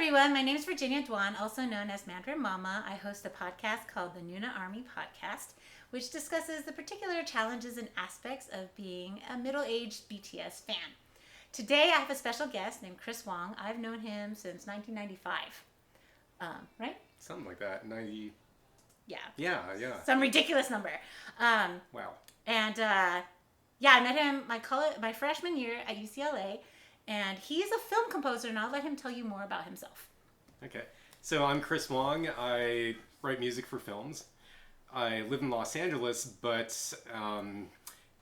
everyone. My name is Virginia Dwan, also known as Mandarin Mama. I host a podcast called the Noona Army Podcast, which discusses the particular challenges and aspects of being a middle-aged BTS fan. Today, I have a special guest named Chris Wong. I've known him since 1995. Right? Something like that. 90. Yeah. Yeah. Some ridiculous number. Wow. And I met him my freshman year at UCLA. And he's a film composer, and I'll let him tell you more about himself. Okay. So I'm Chris Wong. I write music for films. I live in Los Angeles, but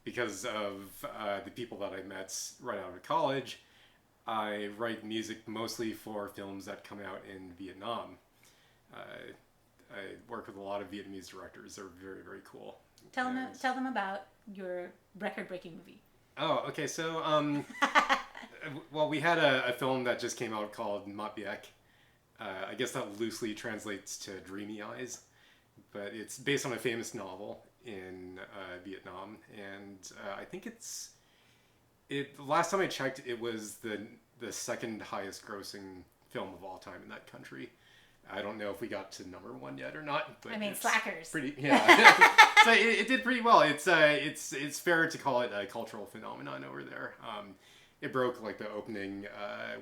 because of the people that I met right out of college, I write music mostly for films that come out in Vietnam. I work with a lot of Vietnamese directors. They're very, very cool. Tell them about your record-breaking movie. Oh, okay. So, well, we had a film that just came out called Mat Biek. I guess that loosely translates to Dreamy Eyes, but it's based on a famous novel in Vietnam, and I think last time I checked, it was the second highest grossing film of all time in that country. I don't know if we got to number one yet or not, but slackers. Pretty, yeah. So it did pretty well. It's fair to call it a cultural phenomenon over there. It broke like the opening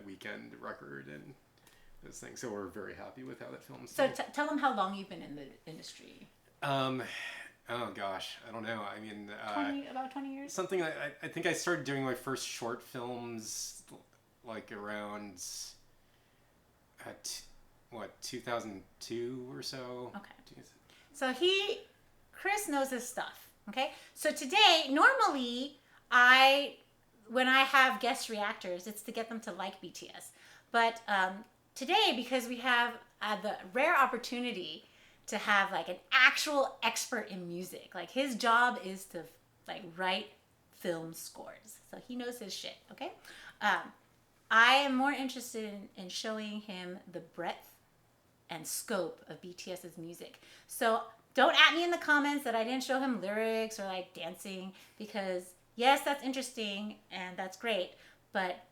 weekend record and those things, so we're very happy with how that film's So tell them how long you've been in the industry. Oh gosh, I don't know. I mean, about 20 years. Something. I think I started doing my first short films like around 2002 or so. Okay. So Chris knows his stuff. Okay. So today, normally when I have guest reactors, it's to get them to like BTS. But today, because we have the rare opportunity to have like an actual expert in music, like his job is to like write film scores. So he knows his shit, okay? I am more interested in showing him the breadth and scope of BTS's music. So don't at me in the comments that I didn't show him lyrics or like dancing, because yes, that's interesting and that's great, but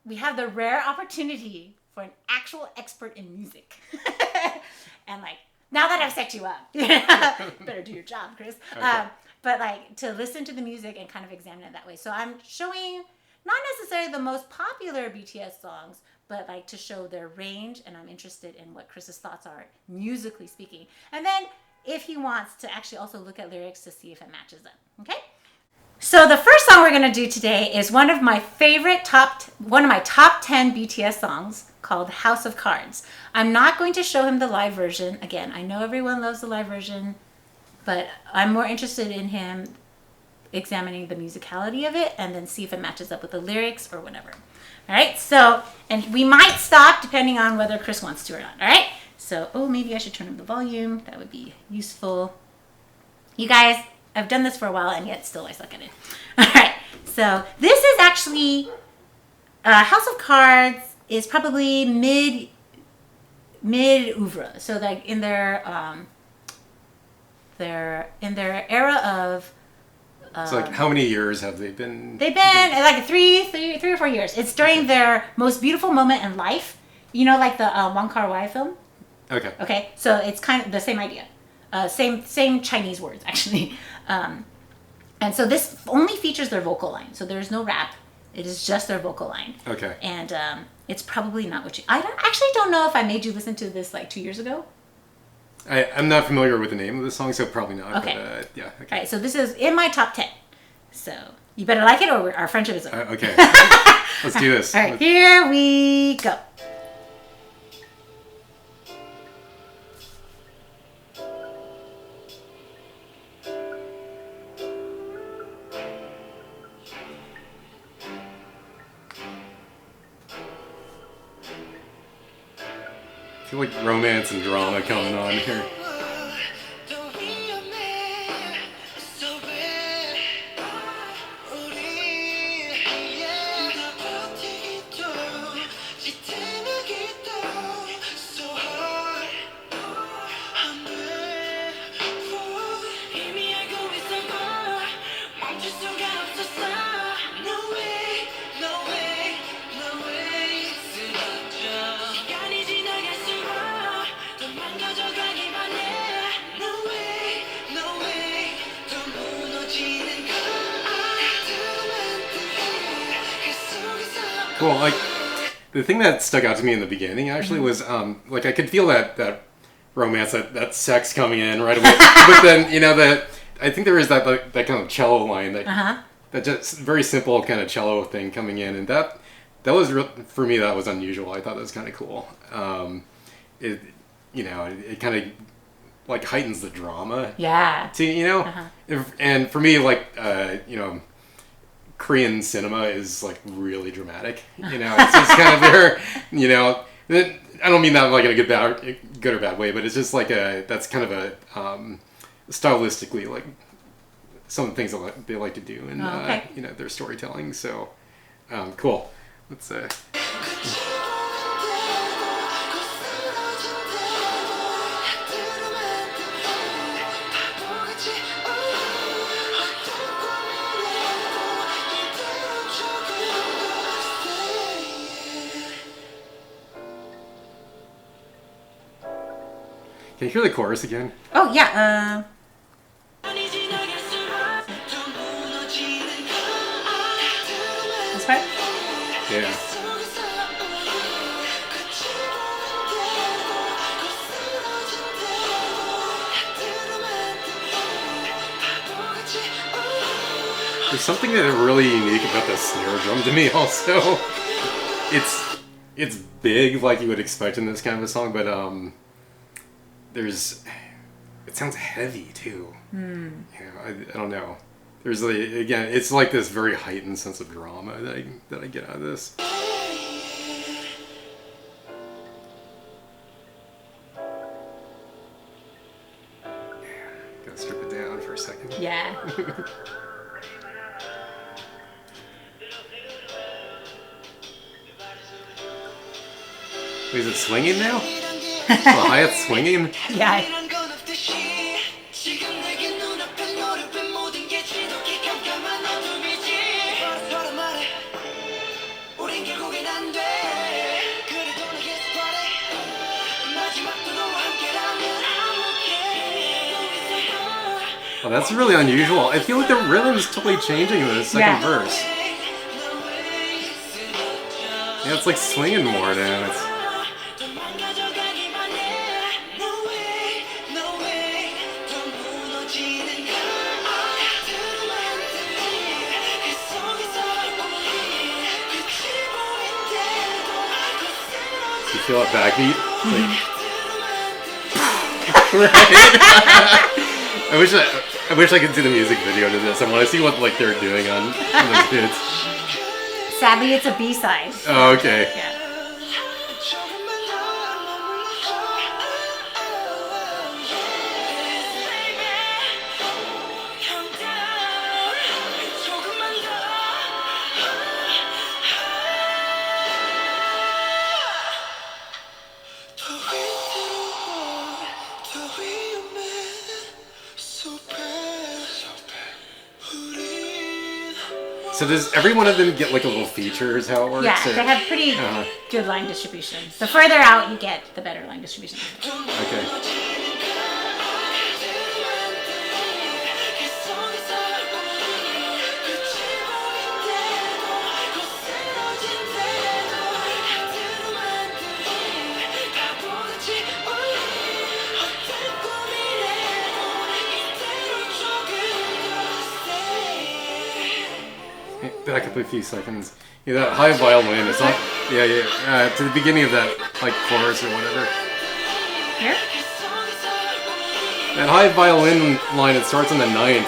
we have the rare opportunity for an actual expert in music. And like, now that I've set you up, better do your job, Chris. Okay. But like to listen to the music and kind of examine it that way. So I'm showing not necessarily the most popular BTS songs, but like to show their range, and I'm interested in what Chris's thoughts are, musically speaking. And then if he wants to actually also look at lyrics to see if it matches up, okay? So the first song we're gonna do today is one of my top 10 BTS songs called House of Cards. I'm not going to show him the live version. Again, I know everyone loves the live version, but I'm more interested in him examining the musicality of it and then see if it matches up with the lyrics or whatever. All right, so, and we might stop depending on whether Chris wants to or not, all right? So, maybe I should turn up the volume. That would be useful. You guys, I've done this for a while and yet still I suck at it. All right, so this is actually, House of Cards is probably mid-oeuvre. So like in their era of, so like how many years have they been? They've been like three or 4 years. It's during their most beautiful moment in life. You know, like the Wong Kar-wai film? Okay. Okay, so it's kind of the same idea. Same Chinese words, actually. And so this only features their vocal line. So there's no rap. It is just their vocal line. Okay. And it's probably not what you... I don't know if I made you listen to this like 2 years ago. I'm not familiar with the name of the song, so probably not. Okay. But, yeah. Okay. All right, so this is in my top 10. So you better like it or our friendship is over. Okay. Let's do this. All right, here we go. I feel like romance and drama coming on here. Cool. Like the thing that stuck out to me in the beginning actually was like I could feel that romance, that sex coming in right away. But then I think there is that kind of cello line that just very simple kind of cello thing coming in, and that was for me that was unusual. I thought that was kind of cool. It kind of like heightens the drama. Yeah. And for me, like Korean cinema is like really dramatic. It's just kind of there. I don't mean that like in a good or bad way, but it's just like that's kind of a stylistically like some of the things they like to do in their storytelling. So cool. Let's Can you hear the chorus again? Oh yeah. This part? Yeah. There's something that really unique about the snare drum to me also. It's big like you would expect in this kind of a song, but it sounds heavy too. I don't know. There's like, again, it's like this very heightened sense of drama that I get out of this. Gotta strip it down for a second. Yeah. Wait, is it swinging now? The hi-hat's swinging? Yeah. Oh, that's really unusual. I feel like the rhythm's totally changing in the second verse. Yeah, it's like swinging more now. You feel that backbeat? I wish I could see the music video to this. I want to see what like they're doing on those bits. Sadly, it's a B-side. Oh, okay. Yeah. So does every one of them get like a little feature is how it works? Yeah, they have pretty good line distribution. The further out you get, the better line distribution. Okay. Back up a few seconds. Yeah, that high violin. It's not. Yeah. To the beginning of that like chorus or whatever. Here. That high violin line. It starts on the 9th.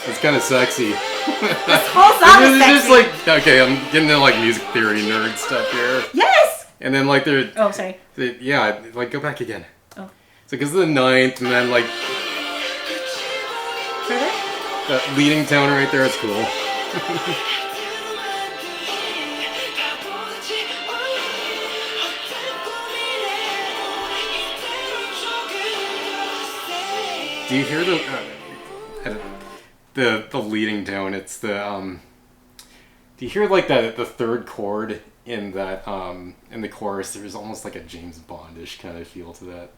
It's kind of sexy. This whole song is sexy. Just like okay, I'm getting into like music theory nerd stuff here. Yes. And then like they're. Oh, sorry. Yeah, like go back again. Oh. So because of the 9th, and then like. Further. That leading tone right there is cool. Do you hear the leading tone? It's the do you hear like the third chord in that in the chorus? There's almost like a James Bondish kind of feel to that.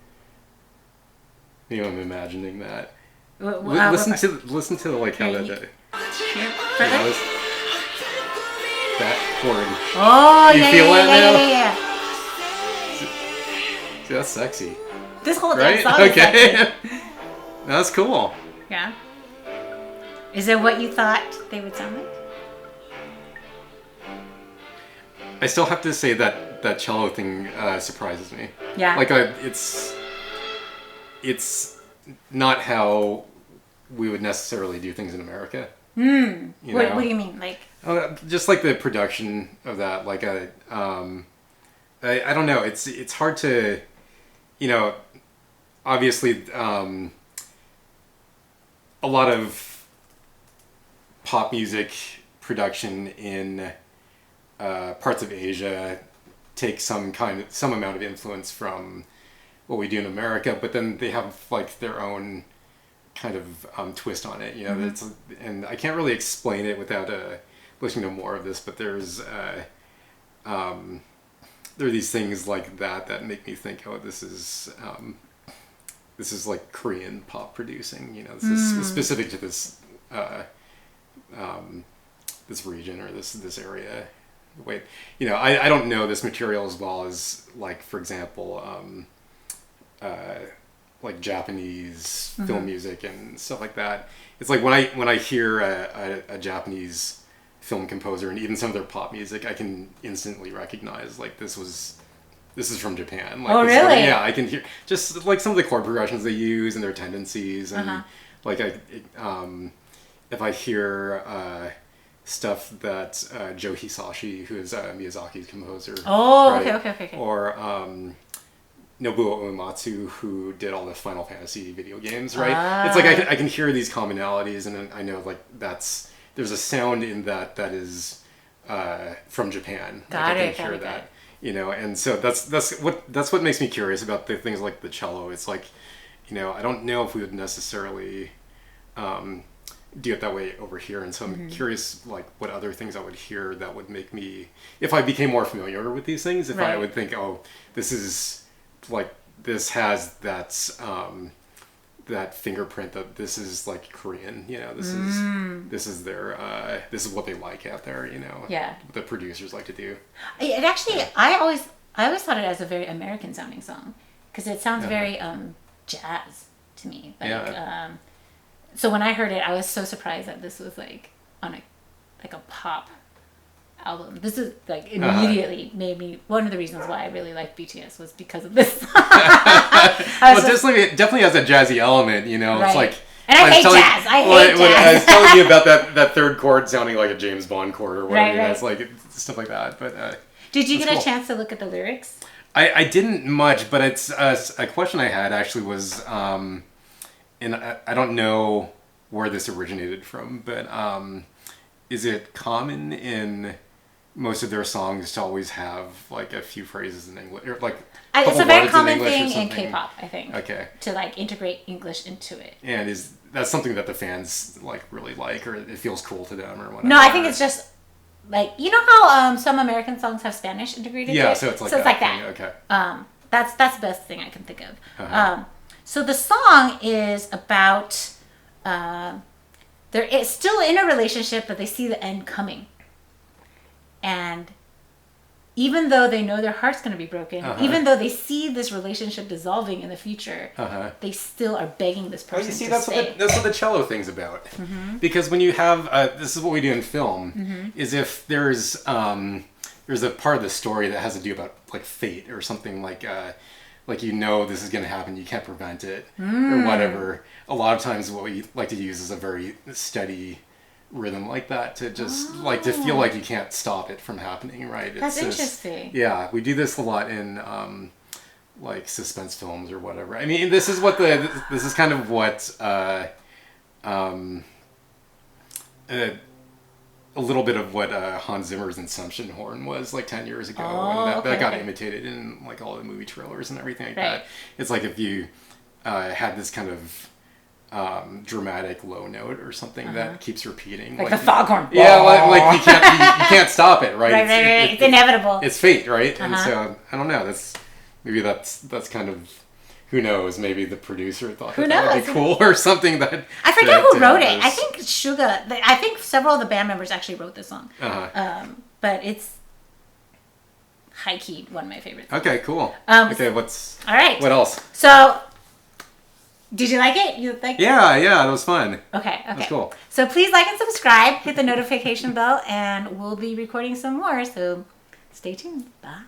You know, I'm imagining that. Listen to like how that. Here, further. That. chord. Oh, You yeah, feel yeah, that yeah, now? yeah, yeah. See, that's sexy. This whole Right? damn song is Okay. sexy. That's cool. Yeah. Is it what you thought they would sound like? I still have to say that cello thing surprises me. Yeah. Like it's not how we would necessarily do things in America. What do you mean? Like, Just like the production of that, like I don't know. It's hard to, obviously, a lot of pop music production in parts of Asia take some amount of influence from what we do in America, but then they have like their own kind of twist on it. And I can't really explain it without listening to more of this. But there are these things like that make me think, oh, this is like Korean pop producing. This is specific to this this region or this area. Wait, I don't know this material as well as, like, for example, like Japanese film music and stuff like that. It's like when I hear a Japanese film composer and even some of their pop music, I can instantly recognize, like, this is from Japan. Like, oh, really? Yeah, I can hear just like some of the chord progressions they use and their tendencies, and like if I hear stuff that Joe Hisashi, who is Miyazaki's composer. Oh, right? okay. Or Nobuo Uematsu, who did all the Final Fantasy video games, right? It's like I can hear these commonalities, and I know, like, there's a sound in that is from Japan. Got I it. can hear that. And so that's what makes me curious about the things like the cello. It's like, I don't know if we would necessarily do it that way over here, and so I'm curious, like, what other things I would hear that would make me, if I became more familiar with these things, if I would think, oh, this has that fingerprint that this is like Korean, this is their this is what they like out there, Yeah. what the producers like to do. It actually, I always thought it as a very American sounding song, because it sounds very jazz to me. Like, so when I heard it, I was so surprised that this was like on a pop album. This is like immediately made me, one of the reasons why I really liked BTS was because of this. Definitely has a jazzy element, Right. It's like, and I hate jazz. I hate jazz. I was telling you about that third chord sounding like a James Bond chord or whatever. Right. It's like stuff like that. But did you get cool. a chance to look at the lyrics? I didn't much, but it's a question I had actually was, and I don't know where this originated from, but is it common in most of their songs to always have like a few phrases in English, or like it's a very common thing in K-pop, I think. Okay. To like integrate English into it. And is that something that the fans like really like, or it feels cool to them, or whatever? No, I think it's just like, how some American songs have Spanish integrated. Yeah, to it? so it's like it's like that. Okay. That's the best thing I can think of. So the song is about they're still in a relationship, but they see the end coming. And even though they know their heart's going to be broken, even though they see this relationship dissolving in the future, they still are begging this person to stay. That's what the cello thing's about. Because when you have, this is what we do in film, is if there's a part of the story that has to do about like fate or something like this is going to happen, you can't prevent it, or whatever. A lot of times what we like to use is a very steady rhythm like that to just like to feel like you can't stop it from happening, right? That's interesting. Yeah, we do this a lot in like suspense films or whatever. I mean, this is kind of what a little bit of what Hans Zimmer's Inception horn was like 10 years ago, and that got imitated in like all the movie trailers and everything like that. It's like if you had this kind of dramatic low note or something that keeps repeating, like the foghorn. Yeah, like you can't stop it, right? Right. It's inevitable. It's fate, right? And so I don't know. That's kind of, who knows? Maybe the producer thought that would be cool or something. That I forget who wrote it. I think Suga. I think several of the band members actually wrote this song. but it's high key one of my favorites. Okay, cool. Okay, All right. what else? So, did you like it? You like? Yeah, that was fun. Okay. That's cool. So please like and subscribe, hit the notification bell, and we'll be recording some more. So stay tuned. Bye.